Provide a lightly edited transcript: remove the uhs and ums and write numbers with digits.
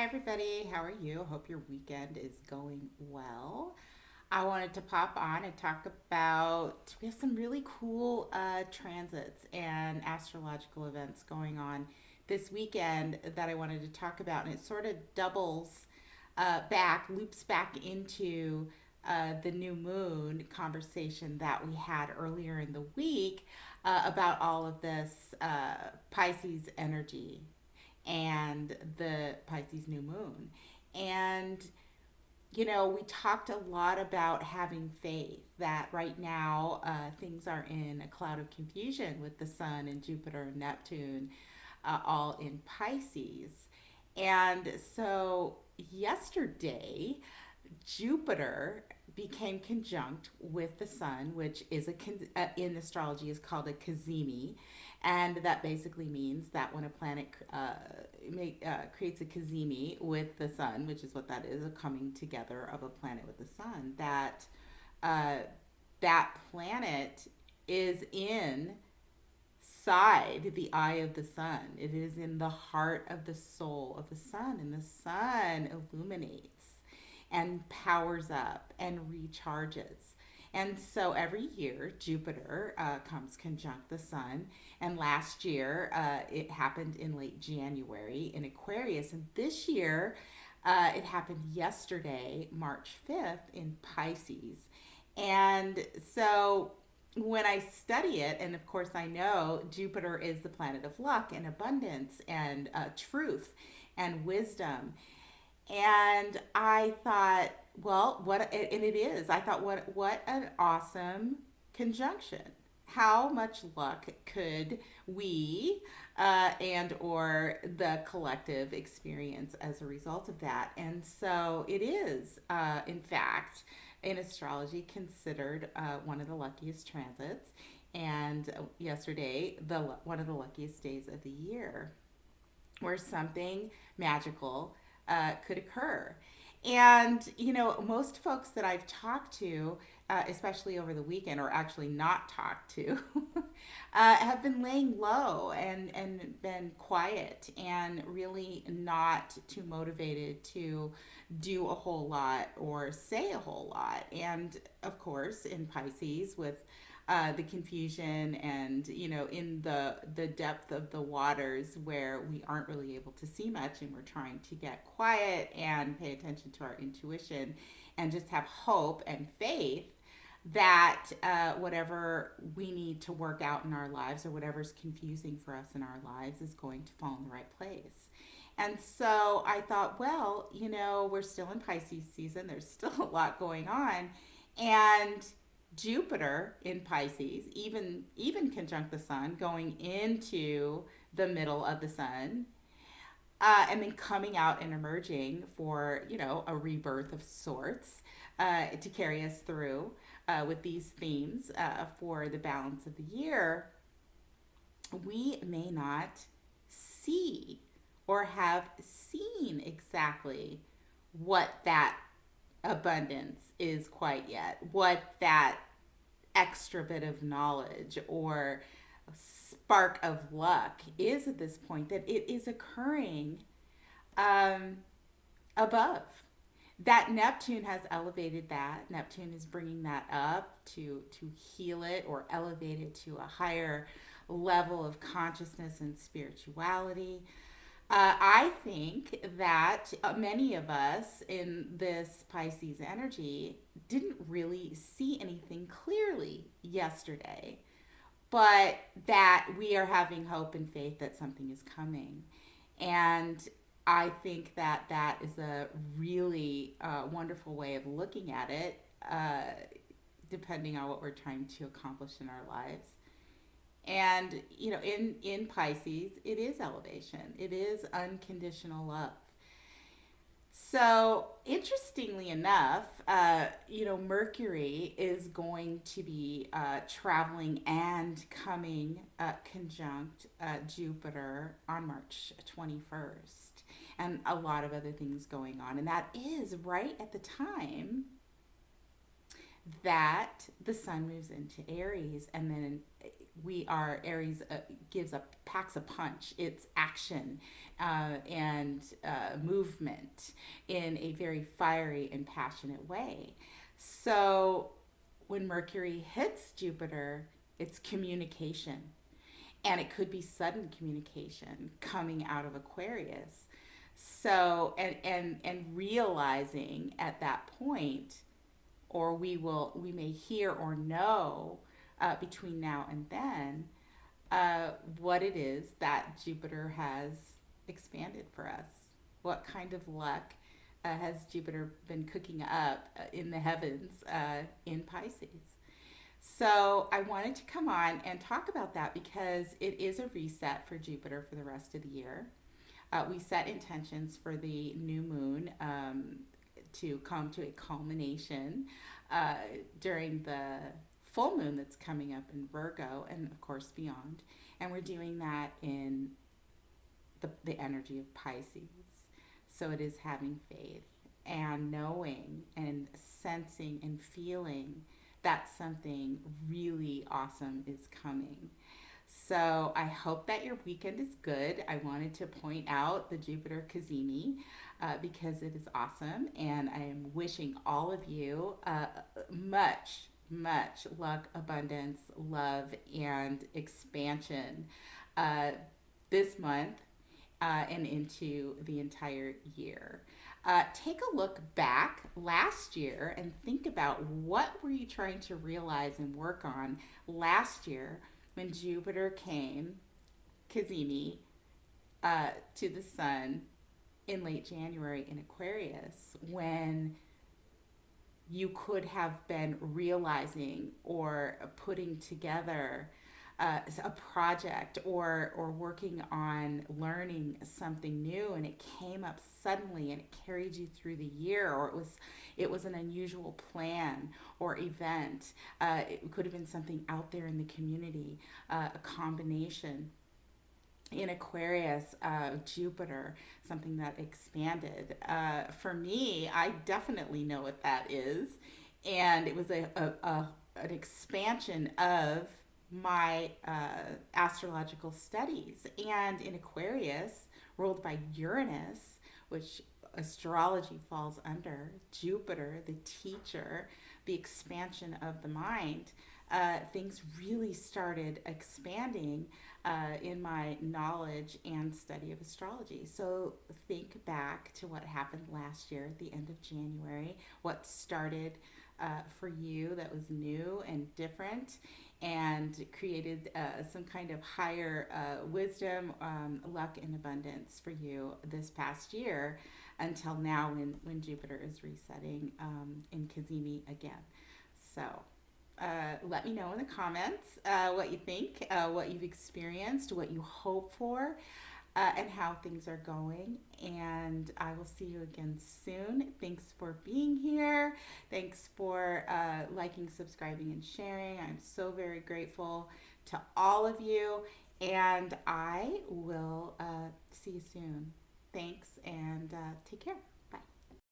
Hi, everybody. How are you? Hope your weekend is going well. I wanted to pop on and talk about we have some really cool transits and astrological events going on this weekend that I wanted to talk about, and it sort of doubles loops back into the new moon conversation that we had earlier in the week about all of this Pisces energy and the Pisces new moon. And, we talked a lot about having faith that right now things are in a cloud of confusion with the sun and Jupiter and Neptune all in Pisces. And so yesterday, Jupiter became conjunct with the sun, which is in astrology is called a Cazimi, and that basically means that when a planet creates a Cazimi with the sun, which is what that is, a coming together of a planet with the sun, uh, that planet is inside the eye of the sun. It is in the heart of the soul of the sun, and the sun illuminates and powers up and recharges. And so every year, Jupiter comes conjunct the sun. And last year, it happened in late January in Aquarius. And this year, it happened yesterday, March 5th, in Pisces. And so when I study it, and of course I know Jupiter is the planet of luck and abundance and truth and wisdom. And I thought, well, and it is. I thought, what an awesome conjunction. How much luck could we and or the collective experience as a result of that? And so it is, in fact, in astrology, considered one of the luckiest transits. And yesterday, the one of the luckiest days of the year, where something magical could occur. And, most folks that I've talked to, especially over the weekend, or actually not talked to, have been laying low and been quiet and really not too motivated to do a whole lot or say a whole lot. And of course, in Pisces, with the confusion and in the depth of the waters where we aren't really able to see much and we're trying to get quiet and pay attention to our intuition and just have hope and faith that whatever we need to work out in our lives or whatever's confusing for us in our lives is going to fall in the right place. And so I thought, well, we're still in Pisces season. There's still a lot going on. And Jupiter in Pisces, even conjunct the sun, going into the middle of the sun, and then coming out and emerging for a rebirth of sorts to carry us through with these themes for the balance of the year. We may not see or have seen exactly what that abundance is quite yet, what that extra bit of knowledge or spark of luck is at this point, that it is occurring um, above. That Neptune has elevated that. Neptune is bringing that up to heal it or elevate it to a higher level of consciousness and spirituality. I think that many of us in this Pisces energy didn't really see anything clearly yesterday, but that we are having hope and faith that something is coming. And I think that that is a really wonderful way of looking at it, depending on what we're trying to accomplish in our lives. And in Pisces, it is elevation. It is unconditional love. So interestingly enough, Mercury is going to be traveling and coming conjunct Jupiter on March 21st, and a lot of other things going on. And that is right at the time that the sun moves into Aries, and then Aries gives a packs a punch. It's action and movement in a very fiery and passionate way. So when Mercury hits Jupiter, it's communication, and it could be sudden communication coming out of Aquarius. So and realizing at that point, or we may hear or know between now and then what it is that Jupiter has expanded for us. What kind of luck has Jupiter been cooking up in the heavens in Pisces? So I wanted to come on and talk about that because it is a reset for Jupiter for the rest of the year. We set intentions for the new moon to come to a culmination uh, during the full moon that's coming up in Virgo and, of course, beyond. And we're doing that in the energy of Pisces. So it is having faith and knowing and sensing and feeling that something really awesome is coming. So I hope that your weekend is good. I wanted to point out the Jupiter Cazimi because it is awesome, and I am wishing all of you much luck, abundance, love, and expansion uh, this month and into the entire year. Take a look back last year and think about what were you trying to realize and work on last year when Jupiter came, Cazimi, to the sun in late January in Aquarius, when you could have been realizing or putting together a project or working on learning something new, and it came up suddenly and it carried you through the year, or it was an unusual plan or event. It could have been something out there in the community, a combination in Aquarius, Jupiter, something that expanded. For me, I definitely know what that is. And it was an expansion of my astrological studies. And in Aquarius, ruled by Uranus, which astrology falls under, Jupiter, the teacher, the expansion of the mind, things really started expanding in my knowledge and study of astrology. So think back to what happened last year at the end of January, what started for you that was new and different and created some kind of higher wisdom, luck, and abundance for you this past year until now when Jupiter is resetting in Cazimi again. So let me know in the comments what you think, what you've experienced, what you hope for, and how things are going. And I will see you again soon. Thanks for being here. Thanks for liking, subscribing, and sharing. I'm so very grateful to all of you. And I will see you soon. Thanks, and take care.